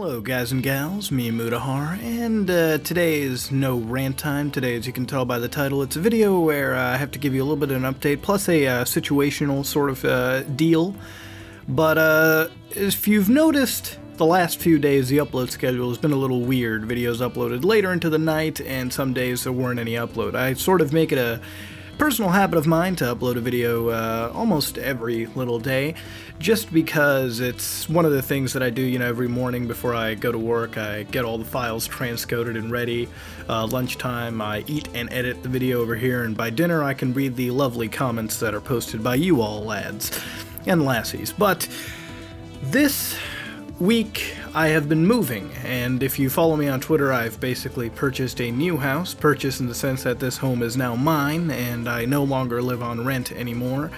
Hello guys and gals, me Mutahar, and today is no rant time. Today, as you can tell by the title, it's a video where I have to give you a little bit of an update, plus a situational sort of deal. But if you've noticed, the last few days the upload schedule has been a little weird. Videos uploaded later into the night, and some days there weren't any upload. I sort of make it a personal habit of mine to upload a video almost every little day, just because it's one of the things that I do, you know, every morning before I go to work. I get all the files transcoded and ready. Lunchtime, I eat and edit the video over here, and by dinner I can read the lovely comments that are posted by you all lads and lassies. But this week I have been moving, and if you follow me on Twitter, I've basically purchased a new house. Purchased in the sense that this home is now mine and I no longer live on rent anymore.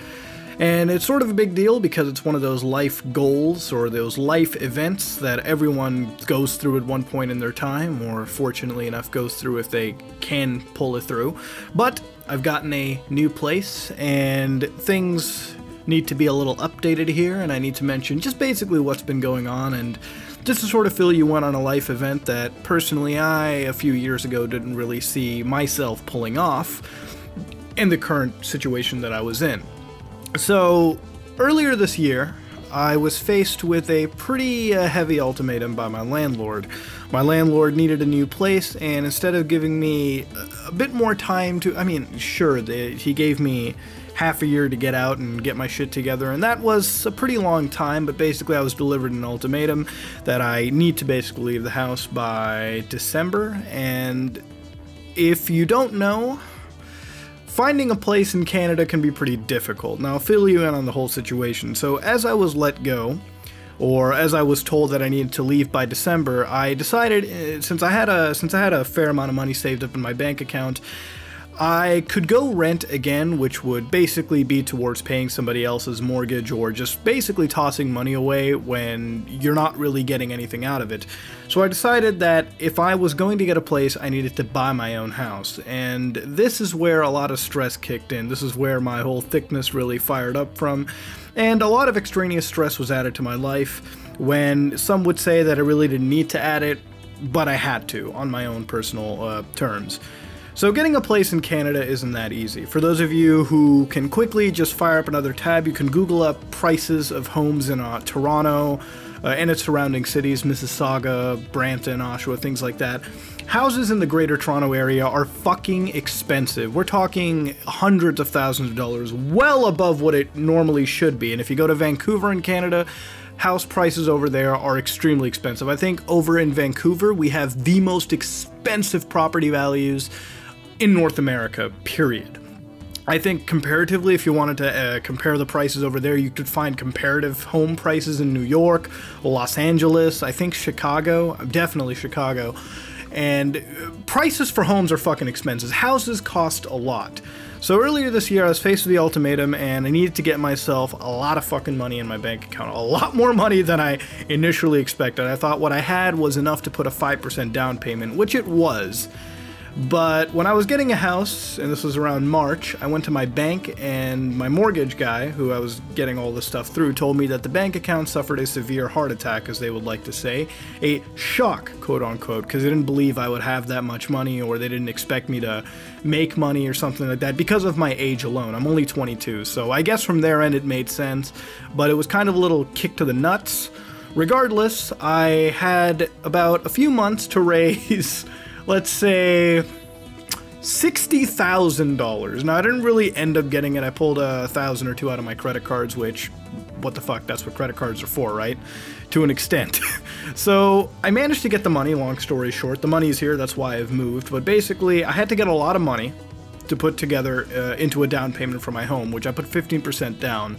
And it's sort of a big deal because it's one of those life goals or those life events that everyone goes through at one point in their time, or fortunately enough goes through if they can pull it through. But I've gotten a new place and things need to be a little updated here, and I need to mention just basically what's been going on, and just to sort of fill you in on a life event that personally a few years ago didn't really see myself pulling off in the current situation that I was in. So earlier this year I was faced with a pretty heavy ultimatum by my landlord. My landlord needed a new place, and instead of giving me a bit more time to, I mean, sure, he gave me half a year to get out and get my shit together, and that was a pretty long time, but basically I was delivered an ultimatum that I need to basically leave the house by December. And if you don't know, finding a place in Canada can be pretty difficult. Now I'll fill you in on the whole situation. So as I was let go, or as I was told that I needed to leave by December, I decided, since I had a fair amount of money saved up in my bank account, I could go rent again, which would basically be towards paying somebody else's mortgage or just basically tossing money away when you're not really getting anything out of it. So I decided that if I was going to get a place, I needed to buy my own house. And this is where a lot of stress kicked in. This is where my whole thickness really fired up from. And a lot of extraneous stress was added to my life, when some would say that I really didn't need to add it, but I had to on my own personal terms. So getting a place in Canada isn't that easy. For those of you who can quickly just fire up another tab, you can Google up prices of homes in Toronto and its surrounding cities, Mississauga, Brampton, Oshawa, things like that. Houses in the Greater Toronto area are fucking expensive. We're talking hundreds of thousands of dollars, well above what it normally should be. And if you go to Vancouver in Canada, house prices over there are extremely expensive. I think over in Vancouver, we have the most expensive property values in North America, period. I think comparatively, if you wanted to compare the prices over there, you could find comparative home prices in New York, Los Angeles, I think Chicago, definitely Chicago. And prices for homes are fucking expensive. Houses cost a lot. So earlier this year I was faced with the ultimatum, and I needed to get myself a lot of fucking money in my bank account. A lot more money than I initially expected. I thought what I had was enough to put a 5% down payment, which it was. But when I was getting a house, and this was around March, I went to my bank, and my mortgage guy, who I was getting all this stuff through, told me that the bank account suffered a severe heart attack, as they would like to say. A shock, quote unquote, because they didn't believe I would have that much money, or they didn't expect me to make money or something like that, because of my age alone. I'm only 22, so I guess from their end it made sense, but it was kind of a little kick to the nuts. Regardless, I had about a few months to raise, let's say, $60,000. Now, I didn't really end up getting it. I pulled $1,000 or $2,000 out of my credit cards, which, what the fuck, that's what credit cards are for, right? To an extent. So, I managed to get the money, long story short. The money's here, that's why I've moved. But basically, I had to get a lot of money to put together into a down payment for my home, which I put 15% down.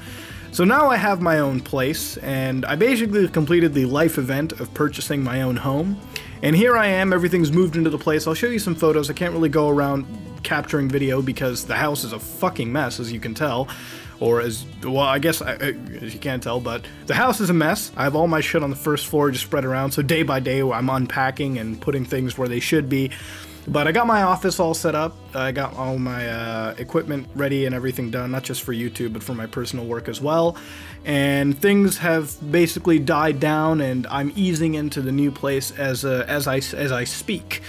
So now I have my own place, and I basically completed the life event of purchasing my own home. And here I am, everything's moved into the place. I'll show you some photos. I can't really go around capturing video because the house is a fucking mess, as you can tell. Or as, well, I guess, as you can't tell, but the house is a mess. I have all my shit on the first floor just spread around, so day by day I'm unpacking and putting things where they should be. But I got my office all set up. I got all my equipment ready and everything done, not just for YouTube, but for my personal work as well. And things have basically died down, and I'm easing into the new place as I speak.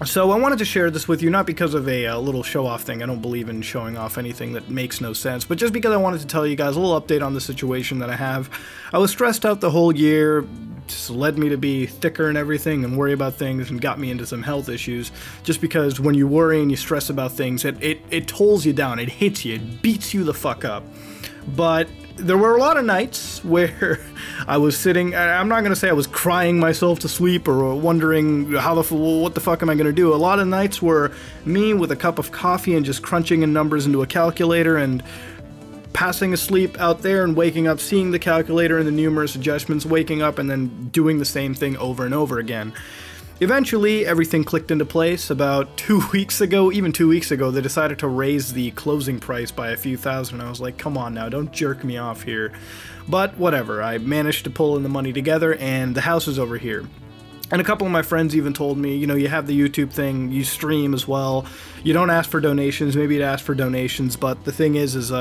So I wanted to share this with you, not because of a little show-off thing. I don't believe in showing off anything that makes no sense, but just because I wanted to tell you guys a little update on the situation that I have. I was stressed out the whole year, just led me to be thicker and everything and worry about things, and got me into some health issues, just because when you worry and you stress about things, it tolls you down, it hits you, it beats you the fuck up. But there were a lot of nights where I was sitting, I'm not going to say I was crying myself to sleep or wondering what the fuck am I going to do. A lot of nights were me with a cup of coffee and just crunching in numbers into a calculator and passing asleep out there and waking up, seeing the calculator and the numerous adjustments, waking up and then doing the same thing over and over again. Eventually, everything clicked into place. About 2 weeks ago, even 2 weeks ago, they decided to raise the closing price by a few thousand. I was like, come on now, don't jerk me off here. But whatever, I managed to pull in the money together, and the house is over here. And a couple of my friends even told me, you know, you have the YouTube thing, you stream as well, you don't ask for donations, maybe you'd ask for donations, but the thing is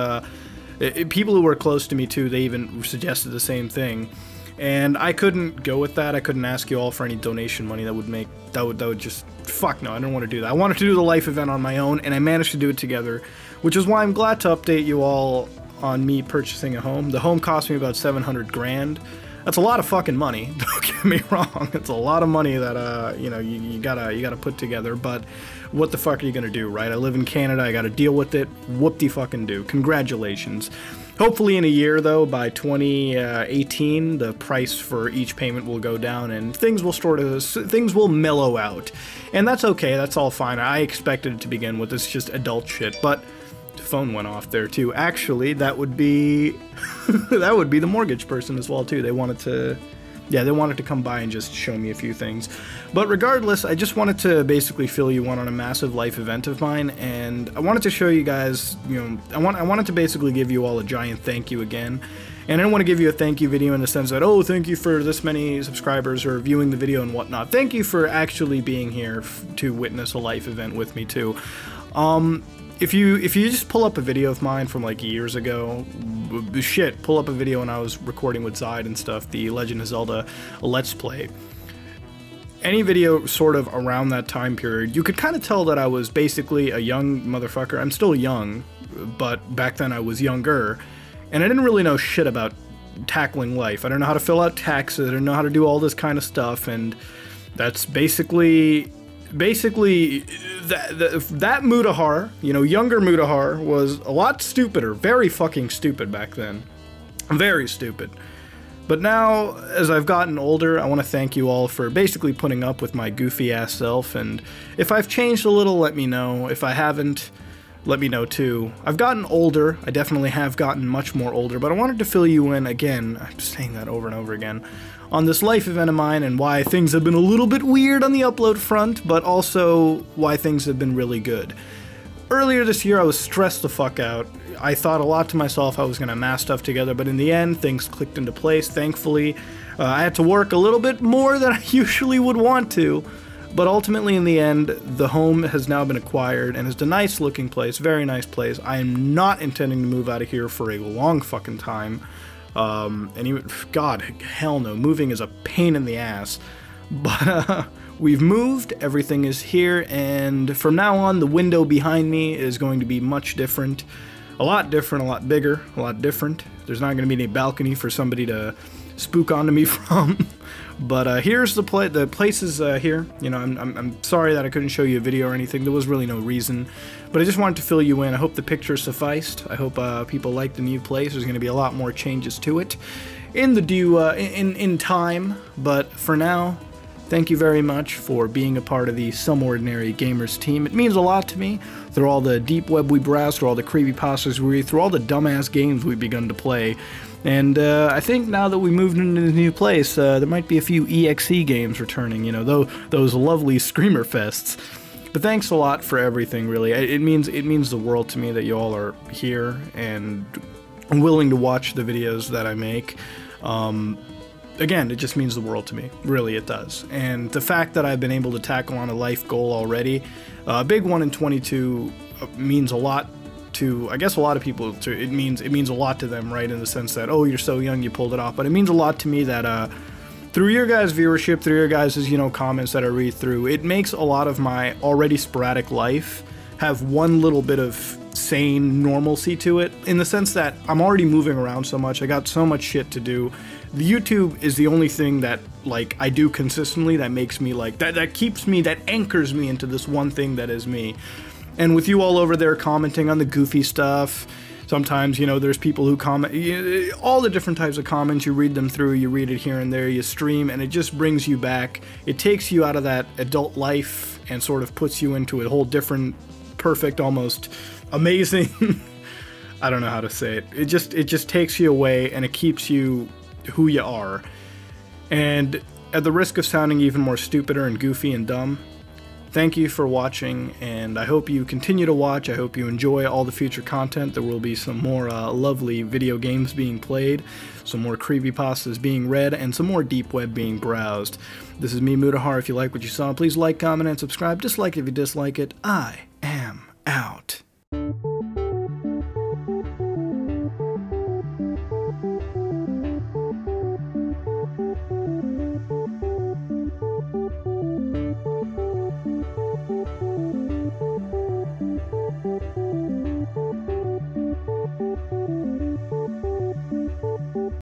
people who were close to me too, they even suggested the same thing. And I couldn't go with that. I couldn't ask you all for any donation money. That would just, fuck no, I don't want to do that. I wanted to do the life event on my own, and I managed to do it together, which is why I'm glad to update you all on me purchasing a home. The home cost me about 700 grand. That's a lot of fucking money, don't get me wrong. It's a lot of money that, you know, you gotta put together, but what the fuck are you gonna do, right? I live in Canada, I gotta deal with it. Whoop-de-fucking-do. Congratulations. Hopefully in a year, though, by 2018, the price for each payment will go down and things will mellow out. And that's okay, that's all fine. I expected it to begin with, it's just adult shit, but the phone went off there too. Actually, that would be that would be the mortgage person as well too. They wanted to come by and just show me a few things. But regardless, I just wanted to basically fill you in on a massive life event of mine, and I wanted to show you guys, you know, I wanted to basically give you all a giant thank you again. And I didn't want to give you a thank you video in the sense that, oh, thank you for this many subscribers or viewing the video and whatnot. Thank you for actually being here to witness a life event with me too. If you just pull up a video of mine from like years ago, pull up a video when I was recording with Zide and stuff, the Legend of Zelda Let's Play. Any video sort of around that time period, you could kind of tell that I was basically a young motherfucker. I'm still young, but back then I was younger, and I didn't really know shit about tackling life. I don't know how to fill out taxes, I don't know how to do all this kind of stuff, and that's basically that Mutahar, you know, younger Mutahar, was a lot stupider, very fucking stupid back then. Very stupid. But now, as I've gotten older, I want to thank you all for basically putting up with my goofy-ass self, and if I've changed a little, let me know. If I haven't, let me know too. I've gotten older, I definitely have gotten much more older, but I wanted to fill you in again, I'm saying that over and over again, on this life event of mine and why things have been a little bit weird on the upload front, but also why things have been really good. Earlier this year, I was stressed the fuck out. I thought a lot to myself, I was going to mass stuff together, but in the end, things clicked into place, thankfully. I had to work a little bit more than I usually would want to, but ultimately in the end, the home has now been acquired, and it's a nice looking place, very nice place. I am not intending to move out of here for a long fucking time. And even, God, hell no, moving is a pain in the ass. But, we've moved, everything is here, and from now on, the window behind me is going to be much different. A lot different, a lot bigger, a lot different. There's not going to be any balcony for somebody to spook onto me from. But here's the place is here. You know, I'm sorry that I couldn't show you a video or anything. There was really no reason. But I just wanted to fill you in. I hope the picture sufficed. I hope people like the new place. There's going to be a lot more changes to it in the in time. But for now, thank you very much for being a part of the Some Ordinary Gamers team. It means a lot to me. Through all the deep web we browse, through all the creepypastas we read, through all the dumbass games we've begun to play. And I think now that we moved into the new place, there might be a few EXE games returning, you know, those lovely Screamer Fests. But thanks a lot for everything, really. It means the world to me that you all are here and willing to watch the videos that I make. again, it just means the world to me. Really, it does. And the fact that I've been able to tackle on a life goal already, a big one in 22 means a lot to, I guess, a lot of people. It means a lot to them, right? In the sense that, oh, you're so young, you pulled it off. But it means a lot to me that through your guys' viewership, through your guys' comments that I read through, it makes a lot of my already sporadic life have one little bit of sane normalcy to it, in the sense that I'm already moving around so much. I got so much shit to do. The YouTube is the only thing that, like, I do consistently that makes me, like, that keeps me, that anchors me into this one thing that is me. And with you all over there commenting on the goofy stuff, sometimes, there's people who comment, all the different types of comments, you read them through, you read it here and there, you stream, and it just brings you back. It takes you out of that adult life and sort of puts you into a whole different, perfect, almost amazing, I don't know how to say it. It just takes you away, and it keeps you who you are. And at the risk of sounding even more stupider and goofy and dumb, thank you for watching, and I hope you continue to watch. I hope you enjoy all the future content. There will be some more lovely video games being played, some more creepypastas being read, and some more deep web being browsed. This is me, Mutahar. If you like what you saw, please like, comment, and subscribe. Dislike if you dislike it. I